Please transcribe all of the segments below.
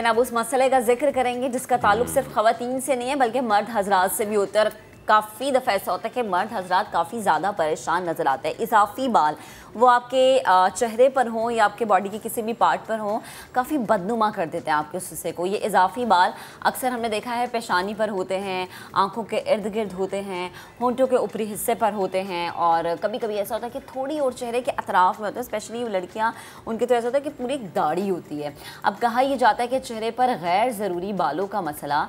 अब उस मसले का जिक्र करेंगे जिसका ताल्लुक सिर्फ ख़वातीन से नहीं है बल्कि मर्द हजरात से भी होता है। और काफ़ी दफ़ा ऐसा होता है कि मर्द हजरात काफ़ी ज़्यादा परेशान नज़र आते हैं। इजाफी बाल वो आपके चेहरे पर हों या आपके बॉडी के किसी भी पार्ट पर हों, काफ़ी बदनुमा कर देते हैं आपके उस हिस्से को। ये इजाफी बाल अक्सर हमने देखा है पेशानी पर होते हैं, आँखों के इर्द गिर्द होते हैं, होंठों के ऊपरी हिस्से पर होते हैं, और कभी कभी ऐसा होता है कि थोड़ी और चेहरे के अतराफ़ में होता है। स्पेशली लड़कियाँ, उनके तो ऐसा होता है कि पूरी एक दाढ़ी होती है। अब कहा यह जाता है कि चेहरे पर गैर ज़रूरी बालों का मसला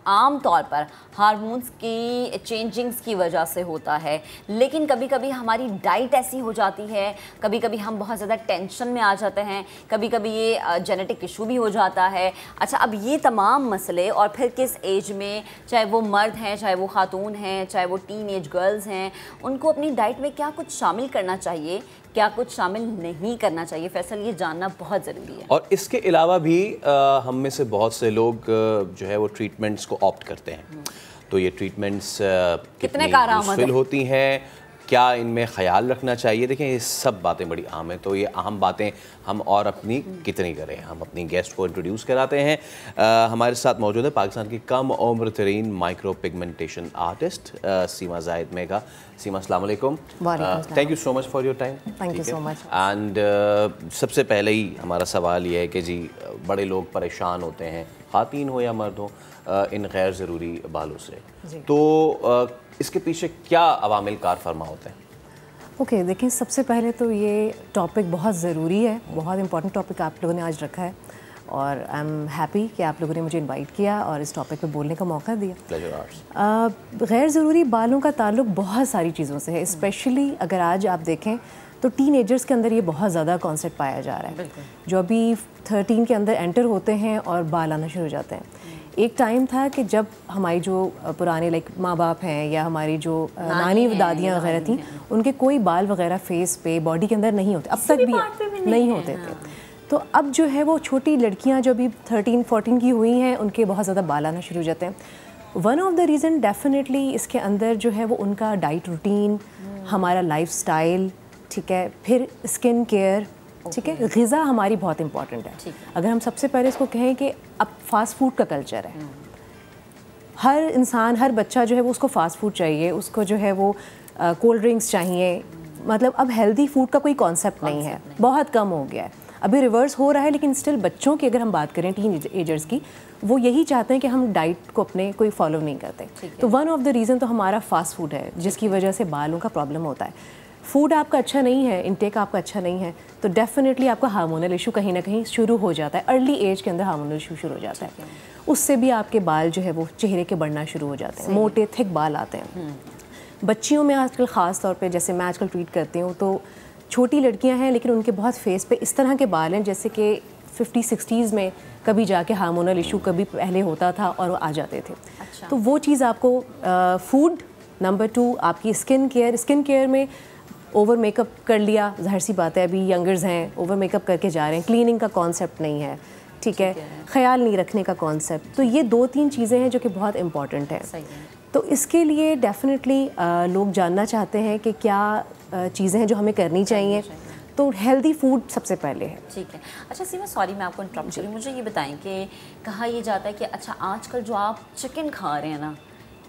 आम तौर पर हार्मोन्स की चेंजिंग्स की वजह से होता है, लेकिन कभी कभी हमारी डाइट ऐसी हो जाती है, कभी कभी हम बहुत ज़्यादा टेंशन में आ जाते हैं, कभी कभी ये जेनेटिक इशू भी हो जाता है। अच्छा, अब ये तमाम मसले और फिर किस एज में, चाहे वो मर्द हैं, चाहे वो खातून हैं, चाहे वो टीन एज गर्ल्स हैं, उनको अपनी डाइट में क्या कुछ शामिल करना चाहिए, क्या कुछ शामिल नहीं करना चाहिए, फैसल ये जानना बहुत ज़रूरी है। और इसके अलावा भी हम में से बहुत से लोग जो है वो ट्रीटमेंट्स को ऑप्ट करते हैं। तो ये ट्रीटमेंट्स कितनी यूज़फुल होती हैं, क्या इनमें ख्याल रखना चाहिए? देखें, ये सब बातें बड़ी अहम हैं। तो ये अहम बातें हम और अपनी कितनी करें। हम अपनी गेस्ट को इंट्रोड्यूस कराते हैं। हमारे साथ मौजूद है पाकिस्तान की कम उम्र तरीन माइक्रो पिगमेंटेशन आर्टिस्ट सीमा जाहिद मेगा। सीमा, अस्सलाम वालेकुम। Thank you so much for your time. Thank you so much. And सबसे पहले ही हमारा सवाल ये है कि जी, बड़े लोग परेशान होते हैं, ख़ातीन हो या मर्द हो, इन गैर ज़रूरी बालों से। तो इसके पीछे क्या अवामिल कार फरमा होते हैं? ओके, देखिए, सबसे पहले तो ये टॉपिक बहुत ज़रूरी है, बहुत इंपॉर्टेंट टॉपिक आप लोगों ने आज रखा है, और आई एम हैप्पी कि आप लोगों ने मुझे इनवाइट किया और इस टॉपिक पे बोलने का मौका दिया। गैर ज़रूरी बालों का ताल्लुक बहुत सारी चीज़ों से है। स्पेशली अगर आज आप देखें तो टीनेजर्स के अंदर ये बहुत ज़्यादा कॉन्सेप्ट पाया जा रहा है, जो अभी 13 के अंदर एंटर होते हैं और बाल आना शुरू हो जाते हैं। एक टाइम था कि जब हमारी जो पुराने लाइक माँ बाप हैं या हमारी जो नानी दादियाँ वगैरह थी, उनके कोई बाल वगैरह फेस पे, बॉडी के अंदर नहीं होते, अब तक भी नहीं होते थे। तो अब जो है वो छोटी लड़कियाँ जो अभी 13-14 की हुई हैं, उनके बहुत ज़्यादा बाल आना शुरू हो जाते हैं। One of the reason definitely इसके अंदर जो है वो उनका डाइट रूटीन, हमारा लाइफस्टाइल, ठीक है, फिर स्किन केयर, ठीक है, ग़िज़ा हमारी बहुत इंपॉर्टेंट है। अगर हम सबसे पहले इसको कहें कि अब फास्ट फूड का कल्चर है, हर इंसान, हर बच्चा जो है वो उसको फास्ट फूड चाहिए, उसको जो है वो कोल्ड ड्रिंक्स चाहिए। मतलब अब हेल्दी फूड का कोई कॉन्सेप्ट नहीं है, बहुत कम हो गया है। अभी रिवर्स हो रहा है, लेकिन स्टिल बच्चों की अगर हम बात करें, टीन एजर्स की, वो यही चाहते हैं कि हम डाइट को अपने कोई फॉलो नहीं करते। तो वन ऑफ द रीज़न तो हमारा फास्ट फूड है, जिसकी वजह से बालों का प्रॉब्लम होता है। फूड आपका अच्छा नहीं है, इनटेक आपका अच्छा नहीं है, तो डेफिनेटली आपका हार्मोनल इशू कहीं ना कहीं शुरू हो जाता है। अर्ली एज के अंदर हार्मोनल इशू शुरू हो जाता है, उससे भी आपके बाल जो है वो चेहरे के बढ़ना शुरू हो जाते हैं, मोटे थिक बाल आते हैं। बच्चियों में आजकल ख़ास तौर पे, जैसे मैं आजकल ट्रीट करती हूँ, तो छोटी लड़कियाँ हैं लेकिन उनके बहुत फेस पे इस तरह के बाल हैं जैसे कि 50-60s में कभी जाके हार्मोनल इशू कभी पहले होता था और वो आ जाते थे। अच्छा। तो वो चीज़ आपको फूड, नंबर 2 आपकी स्किन केयर में ओवर मेकअप कर लिया, ज़ाहिर सी बात है अभी यंगर्स हैं, ओवर मेकअप करके जा रहे हैं, क्लीनिंग का कॉन्सेप्ट नहीं है, ठीक है, ख्याल नहीं रखने का कॉन्सेप्ट। तो ये 2-3 चीज़ें हैं जो कि बहुत इंपॉर्टेंट हैं। तो इसके लिए डेफिनेटली लोग जानना चाहते हैं कि क्या चीज़ें हैं जो हमें करनी चाहिए। तो हेल्दी फूड सबसे पहले है। ठीक है। अच्छा सीमा, सॉरी मैं आपको इंटरप्ट करूँ, मुझे ये बताएं कि कहा यह जाता है कि अच्छा आजकल जो आप चिकन खा रहे हैं ना,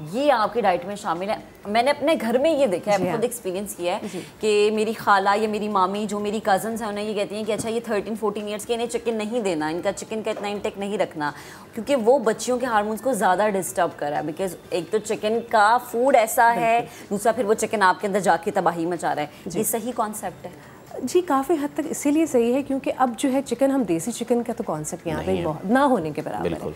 ये आपकी डाइट में शामिल है। मैंने अपने घर में ये देखा है, खुद एक्सपीरियंस किया है कि मेरी खाला या मेरी मामी, जो मेरी कज़न्स हैं, उन्हें ये कहती हैं कि अच्छा ये 13-14 ईयर्स के, इन्हें चिकन नहीं देना, इनका चिकन का इतना इंटेक नहीं रखना, क्योंकि वो बच्चियों के हार्मोन्स को ज़्यादा डिस्टर्ब कर रहा है। बिकॉज एक तो चिकन का फूड ऐसा है, दूसरा फिर वो चिकन आपके अंदर जाके तबाही मचा रहा है। ये सही कॉन्सेप्ट है? जी, काफ़ी हद तक इसीलिए सही है क्योंकि अब जो है चिकन, हम देसी चिकन का तो कॉन्सेप्ट यहाँ पे बहुत ना होने के बराबर है।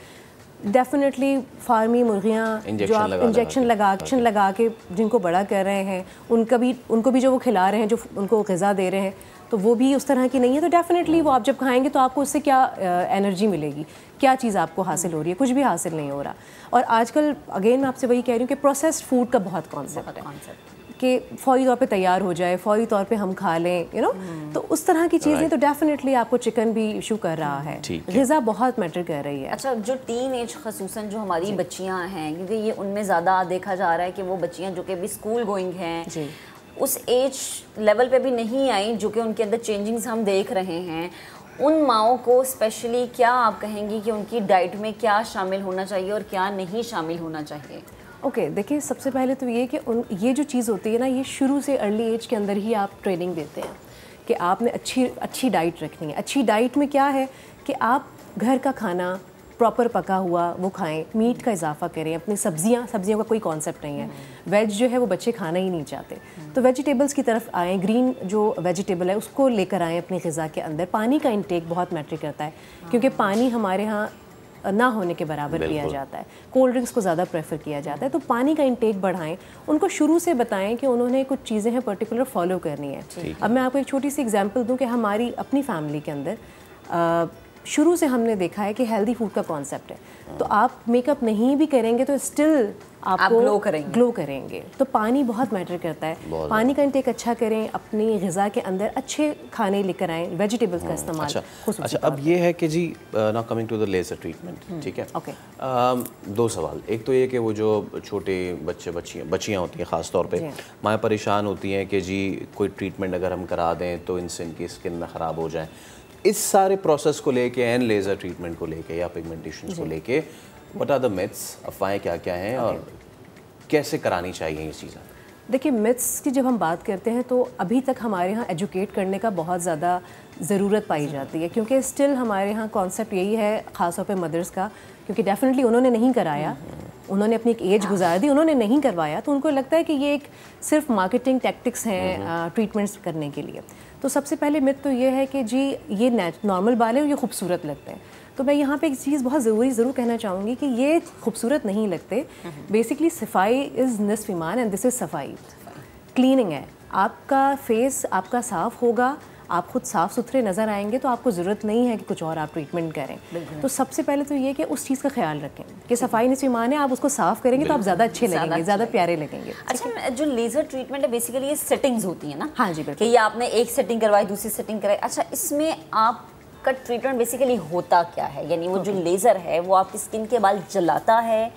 डेफिनेटली फार्मी मुर्गियाँ जो आप इंजेक्शन लगा के जिनको बड़ा कर रहे हैं, उनको भी जो वो खिला रहे हैं, जो उनको ग़िज़ा दे रहे हैं, तो वो भी उस तरह की नहीं है। तो डेफिनेटली वो आप जब खाएंगे तो आपको उससे क्या एनर्जी मिलेगी, क्या चीज़ आपको हासिल हो रही है? कुछ भी हासिल नहीं हो रहा। और आजकल अगेन मैं आपसे वही कह रही हूँ कि प्रोसेस्ड फूड का बहुत कॉन्सेप्ट है कि फ़ौरी तौर पे तैयार हो जाए, फ़ौरी तौर पे हम खा लें, यू नो। तो उस तरह की चीज़ें तो डेफिनेटली आपको चिकन भी इशू कर रहा है। ग़िज़ा बहुत मैटर कर रही है। अच्छा, जो टीन एज खसूसन जो हमारी बच्चियां हैं, क्योंकि ये उनमें ज़्यादा देखा जा रहा है कि वो बच्चियां जो कि अभी स्कूल गोइंग हैं, उस एज लेवल पे भी नहीं आई जो कि उनके अंदर चेंजिंग्स हम देख रहे हैं, उन माओं को स्पेशली क्या आप कहेंगी कि उनकी डाइट में क्या शामिल होना चाहिए और क्या नहीं शामिल होना चाहिए? ओके, देखिए सबसे पहले तो ये कि ये जो चीज़ होती है ना, ये शुरू से अर्ली एज के अंदर ही आप ट्रेनिंग देते हैं कि आपने अच्छी डाइट रखनी है। अच्छी डाइट में क्या है कि आप घर का खाना प्रॉपर पका हुआ वो खाएं, मीट का इजाफा करें, अपनी सब्जियों का कोई कॉन्सेप्ट नहीं है। वेज जो है वो बच्चे खाना ही नहीं चाहते, तो वेजिटेबल्स की तरफ आएँ, ग्रीन जो वेजिटेबल है उसको लेकर आएँ अपनी ग़िज़ा के अंदर। पानी का इंटेक बहुत मैटर करता है, क्योंकि पानी हमारे यहाँ ना होने के बराबर पिया जाता है, कोल्ड ड्रिंक्स को ज़्यादा प्रेफर किया जाता है। तो पानी का इंटेक बढ़ाएं, उनको शुरू से बताएं कि उन्होंने कुछ चीज़ें हैं पर्टिकुलर फॉलो करनी है। अब मैं आपको एक छोटी सी एग्जांपल दूं कि हमारी अपनी फैमिली के अंदर शुरू से हमने देखा है कि हेल्दी फूड का कॉन्सेप्ट है, तो आप मेकअप नहीं भी करेंगे तो स्टिल आपको ग्लो करेंगे। तो पानी बहुत मैटर करता है, पानी का इंटेक अच्छा करें, अपनी ग़िज़ा के अंदर अच्छे खाने लेकर आएँ, वेजिटेबल्स का इस्तेमाल। अच्छा, अब ये है कि जी now coming to the laser treatment, ठीक है। ओके, दो सवाल। एक तो ये कि वो जो छोटे बच्चियाँ होती हैं ख़ास तौर पे, माँ परेशान होती हैं कि जी कोई ट्रीटमेंट अगर हम करा दें तो इनसे इनकी स्किन ना ख़राब हो जाए। इस सारे प्रोसेस को लेके एंड लेज़र ट्रीटमेंट को लेके या पिगमेंटेशन को लेके व्हाट आर द मिथ्स, अफवाहें क्या क्या हैं और कैसे करानी चाहिए ये चीज़ें? देखिए, मिथ्स की जब हम बात करते हैं तो अभी तक हमारे यहाँ एजुकेट करने का बहुत ज़्यादा ज़रूरत पाई जाती है, क्योंकि स्टिल हमारे यहाँ कॉन्सेप्ट यही है, ख़ासतौर पे मदर्स का, क्योंकि डेफिनेटली उन्होंने नहीं कराया, उन्होंने अपनी एक एज गुजार दी, उन्होंने नहीं करवाया, तो उनको लगता है कि ये एक सिर्फ मार्केटिंग टैक्टिक्स हैं ट्रीटमेंट्स करने के लिए। तो सबसे पहले मिथ तो ये है कि जी ये नॉर्मल बाल है और ये खूबसूरत लगते हैं। तो मैं यहाँ पे एक चीज़ बहुत ज़रूर कहना चाहूँगी कि ये खूबसूरत नहीं लगते। बेसिकली सफाई इज़ निस्फ ईमान एंड दिस इज़ सफाई, क्लीनिंग है। आपका फेस आपका साफ़ होगा, आप खुद साफ़ सुथरे नज़र आएंगे, तो आपको ज़रूरत नहीं है कि कुछ और आप ट्रीटमेंट करें। तो सबसे पहले तो ये कि उस चीज़ का ख्याल रखें कि सफाई निस्फ ईमान है, आप उसको साफ़ करेंगे तो आप ज़्यादा अच्छे लगेंगे, ज़्यादा प्यारे लगेंगे। अच्छा, जो लेज़र ट्रीटमेंट है बेसिकली ये सेटिंग्स होती है ना? हाँ जी, बिल्कुल। कि ये आपने एक सेटिंग करवाई, दूसरी सेटिंग कराई। अच्छा, इसमें आपका ट्रीटमेंट बेसिकली होता क्या है? यानी वो जो लेज़र है वो आपकी स्किन के बाल जलाता है,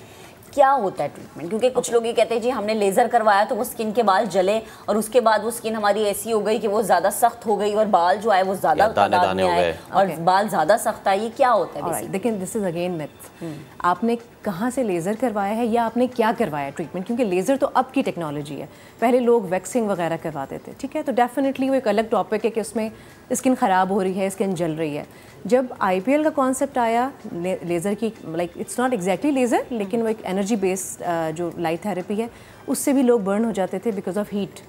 क्या होता है ट्रीटमेंट? क्योंकि कुछ लोग ये कहते हैं जी हमने लेज़र करवाया तो वो स्किन के बाल जले और उसके बाद वो स्किन हमारी ऐसी हो गई कि वो ज़्यादा सख्त हो गई और बाल जो है वो ज़्यादा तादाद में आए और बाल ज़्यादा सख्त आए। ये क्या होता है? देखिए, दिस इज़ अगेन मिथ। आपने कहाँ से लेज़र करवाया है या आपने क्या करवाया ट्रीटमेंट, क्योंकि लेज़र तो अब की टेक्नोलॉजी है, पहले लोग वैक्सिंग वगैरह करवाते थे, ठीक है। तो डेफिनेटली वो एक अलग टॉपिक है कि उसमें स्किन ख़राब हो रही है, स्किन जल रही है। जब IPL का कॉन्सेप्ट आया लेज़र की, like it's not exactly laser, लेकिन वो एक एनर्जी बेस्ड जो लाइट थेरेपी है, उससे भी लोग बर्न हो जाते थे बिकॉज ऑफ हीट।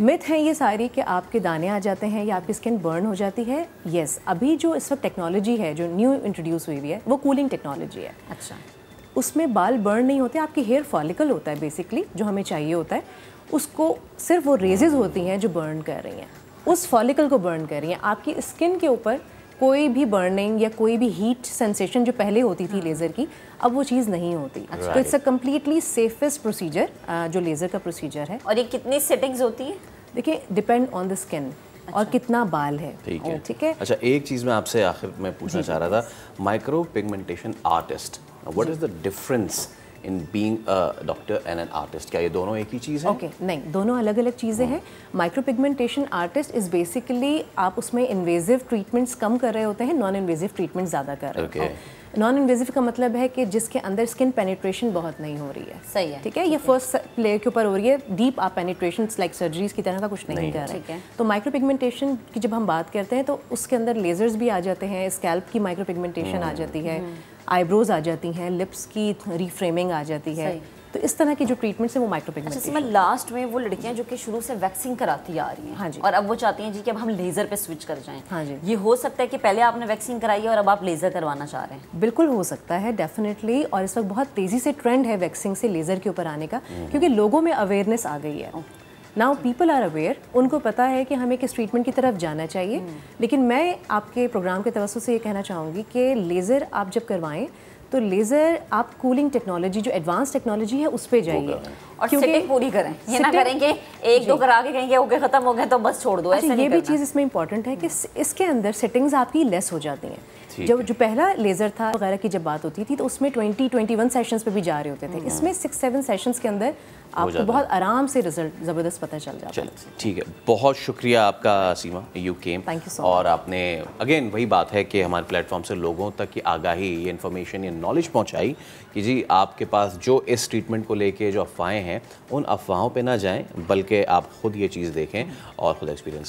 मिथ है ये सारी कि आपके दाने आ जाते हैं या आपकी स्किन बर्न हो जाती है। येस, अभी जो इस वक्त टेक्नोलॉजी है जो न्यू इंट्रोड्यूस हुई है वो कूलिंग टेक्नोलॉजी है। अच्छा, उसमें बाल बर्न नहीं होते, आपकी हेयर फॉलिकल होता है बेसिकली जो हमें चाहिए होता है, उसको सिर्फ वो रेजेस होती हैं जो बर्न कर रही हैं, उस फॉलिकल को बर्न कर रही हैं। आपकी स्किन के ऊपर कोई भी बर्निंग या कोई भी हीट सेंसेशन जो पहले होती थी लेज़र की, अब वो चीज़ नहीं होती। तो it's a completely safest procedure जो लेज़र का प्रोसीजर है। और ये कितनी सेटिंग्स होती है? देखिए, डिपेंड ऑन द स्किन और कितना बाल है, ठीक है। अच्छा, एक चीज़ मैं आपसे आखिर में पूछना चाह रहा था, micro pigmentation artist, what is the difference in being a doctor and an artist? क्या ये दोनों एक ही चीज़ है? ओके, नहीं, दोनों अलग अलग चीज़ें हैं। Micro pigmentation artist is basically आप उसमें इन्वेजिव ट्रीटमेंट्स कम कर रहे होते हैं, नॉन इन्वेजिव ट्रीटमेंट ज़्यादा कर रहे होते हैं। नॉन इन्वेजिव का मतलब है कि जिसके अंदर स्किन पेनिट्रेशन बहुत नहीं हो रही है। सही है, ठीक है। ये फर्स्ट लेयर के ऊपर हो रही है, डीप आप पेनिट्रेशन लाइक सर्जरीज की तरह का कुछ नहीं कर रहे हैं। तो माइक्रो पिगमेंटेशन की जब हम बात करते हैं तो उसके अंदर लेजर्स भी आ जाते हैं, स्कैल्प की माइक्रो पिगमेंटेशन आ जाती है, आईब्रोज आ जाती हैं, लिप्स की रीफ्रेमिंग आ जाती है। तो इस तरह की जो ट्रीटमेंट्स है वो माइक्रो पिगमेंटेशन। अच्छा, लास्ट में वो लड़कियां जो कि शुरू से वैक्सिंग कराती आ रही हैं, हाँ जी, और अब वो चाहती हैं जी कि अब हम लेज़र पे स्विच कर जाएं। हाँ जी, ये हो सकता है कि पहले आपने वैक्सिंग कराई है और अब आप लेज़र करवाना चाह रहे हैं? बिल्कुल हो सकता है, डेफिनेटली। और इस वक्त बहुत तेज़ी से ट्रेंड है वैक्सिंग से लेज़र के ऊपर आने का, क्योंकि लोगों में अवेयरनेस आ गई है। नाउ पीपल आर अवेयर, उनको पता है कि हमें किस ट्रीटमेंट की तरफ जाना चाहिए। लेकिन मैं आपके प्रोग्राम के तवज्जो से ये कहना चाहूँगी कि लेज़र आप जब करवाएं तो लेज़र आप कूलिंग टेक्नोलॉजी जो एडवांस टेक्नोलॉजी है उस पे जाइए और सेटिंग पूरी करें। ये ना करेंगे एक दो करा के कहेंगे ओके ख़त्म हो गया तो बस छोड़ दो, ऐसे नहीं ये भी चीज़ इसमें इंपॉर्टेंट है कि इसके अंदर सेटिंग्स आपकी लेस हो जाती हैं। जो पहला लेज़र था वगैरह की जब बात होती थी तो उसमें 20-21 सेशंस पे भी जा रहे होते थे। इसमें 6-7 सेशंस के अंदर आपको बहुत आराम से रिजल्ट ज़बरदस्त पता चल जाता है। ठीक है, बहुत शुक्रिया आपका Seema, you came. Thank you so और आपने अगेन वही बात है कि हमारे प्लेटफॉर्म से लोगों तक की आगाही, ये इन्फॉर्मेशन, ये नॉलेज पहुंचाई कि जी आपके पास जो इस ट्रीटमेंट को लेके जो अफवाहें हैं उन अफवाहों पे ना जाएं, बल्कि आप खुद ये चीज़ देखें और खुद एक्सपीरियंस